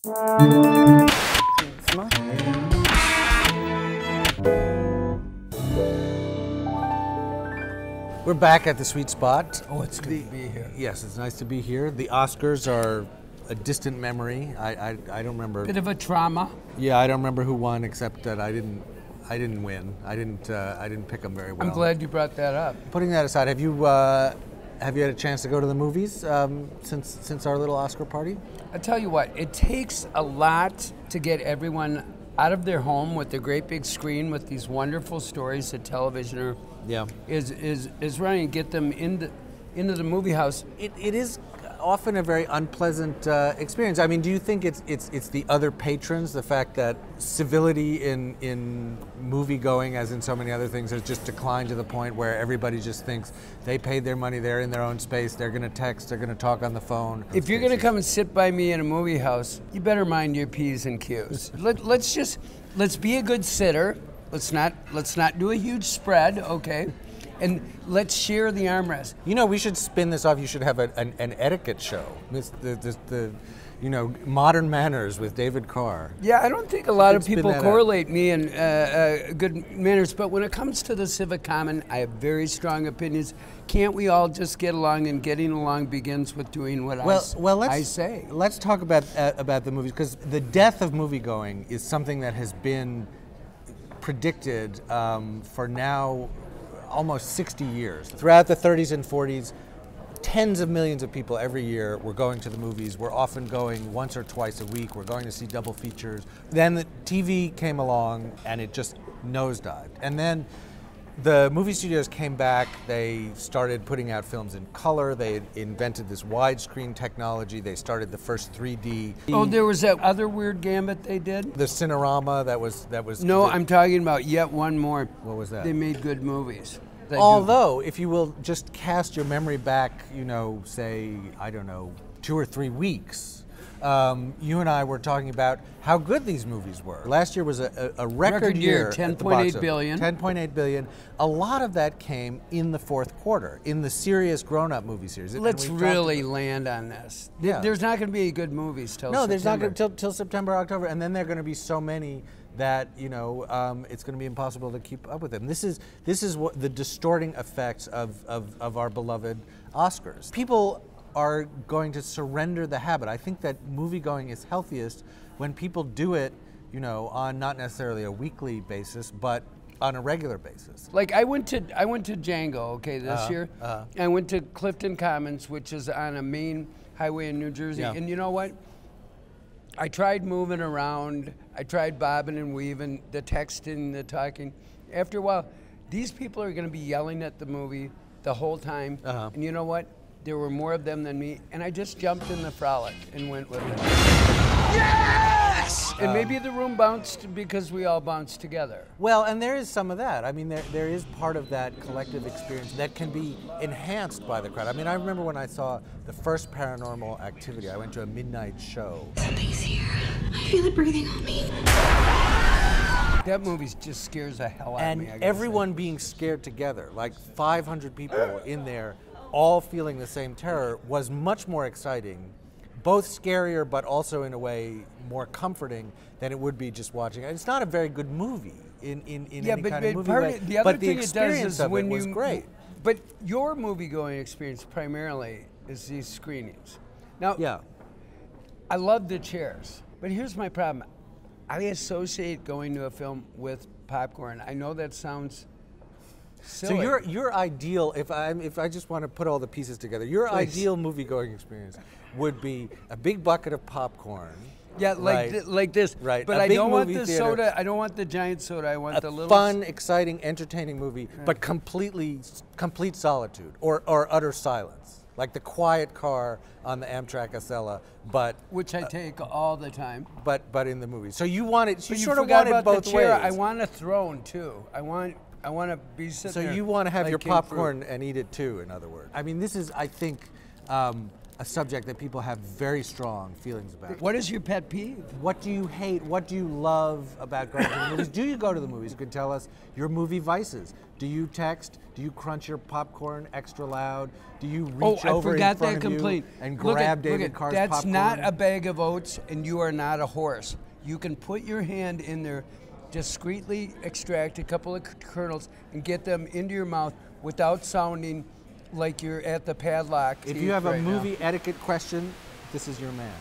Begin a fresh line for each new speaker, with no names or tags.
We're back at the sweet spot.
Oh, it's good to be here.
Yes, it's nice to be here. The Oscars are a distant memory. I don't remember.
Bit of a trauma.
Yeah, I don't remember who won, except that I didn't win. I didn't pick them very well.
I'm glad you brought that up.
Putting that aside, have you had a chance to go to the movies since our little Oscar party?
I tell you what, it takes a lot to get everyone out of their home with their great big screen with these wonderful stories that television is running, and get them into the movie house.
It is often a very unpleasant experience. I mean, do you think it's the other patrons, the fact that civility in movie going, as in so many other things, has just declined to the point where everybody just thinks they paid their money, they're in their own space, they're going to text, they're going to talk on the phone.
If you're going to come and sit by me in a movie house, you better mind your P's and Q's. Let's be a good sitter. Let's not do a huge spread, okay? And let's share the armrest.
You know, we should spin this off. You should have an etiquette show. The modern manners with David Carr.
Yeah, I don't think a lot of people correlate me and good manners, but when it comes to the civic common, I have very strong opinions. Can't we all just get along, and getting along begins with doing what I say?
Let's talk about the movies, because the death of moviegoing is something that has been predicted for now almost 60 years. Throughout the 30s and 40s, tens of millions of people every year were going to the movies. We're often going once or twice a week. We're going to see double features. Then the TV came along and it just nosedived. And then the movie studios came back. They started putting out films in color. They invented this widescreen technology. They started the first 3D.
Oh, there was that other weird gambit they did?
The Cinerama that was.
No, I'm talking about yet one more.
What was that?
They made good movies.
Although, if you will just cast your memory back, say, I don't know, 2 or 3 weeks, you and I were talking about how good these movies were. Last year was a record year.
10.8 billion.
10.8 billion. A lot of that came in the fourth quarter, in the serious grown-up movie series.
Let's really land on this. Yeah. There's not going to be any good movies till September.
No, there's not going to till September, October, and then there are going to be so many that it's going to be impossible to keep up with them. This is what the distorting effects of our beloved Oscars. People are going to surrender the habit. I think that movie-going is healthiest when people do it, on not necessarily a weekly basis, but on a regular basis.
Like I went to Django, this year. I went to Clifton Commons, which is on a main highway in New Jersey, and you know what? I tried moving around. I tried bobbing and weaving, the texting, the talking. After a while, these people are going to be yelling at the movie the whole time, and you know what? There were more of them than me, and I just jumped in the frolic and went with it. Yes! And maybe the room bounced because we all bounced together.
Well, and there is some of that. I mean, there is part of that collective experience that can be enhanced by the crowd. I mean, I remember when I saw the first Paranormal Activity, I went to a midnight show.
Something's here. I feel it breathing on me.
That movie just scares the hell out of me.
And everyone being scared together, like 500 people in there, all feeling the same terror, was much more exciting, both scarier but also in a way more comforting than it would be just watching. It's not a very good movie in any kind of movie way, but the experience of it was great.
But your movie-going experience primarily is these screenings. Now, I love the chairs, but here's my problem. I associate going to a film with popcorn. I know that sounds silly.
So your ideal, if I just want to put all the pieces together, your ideal movie-going experience would be a big bucket of popcorn.
Yeah, like this.
Right.
But I don't want the soda. I don't want the giant soda. I want the little
fun, exciting, entertaining movie, but complete solitude or utter silence. Like the quiet car on the Amtrak Acela, but
which I take all the time.
But in the movie, so you want it. You
sort of want it both ways. I want a throne too. I want to be sitting there.
So you want to have your popcorn and eat it too. In other words, I mean, this is, I think, a subject that people have very strong feelings about.
What is your pet peeve?
What do you hate? What do you love about going to the movies? Do you go to the movies? You can tell us your movie vices. Do you text? Do you crunch your popcorn extra loud? Do you reach over in front of you and grab David Carr's popcorn?
That's not a bag of oats, and you are not a horse. You can put your hand in there, discreetly extract a couple of kernels, and get them into your mouth without sounding like you're at the padlock.
If you have a movie etiquette question, this is your man.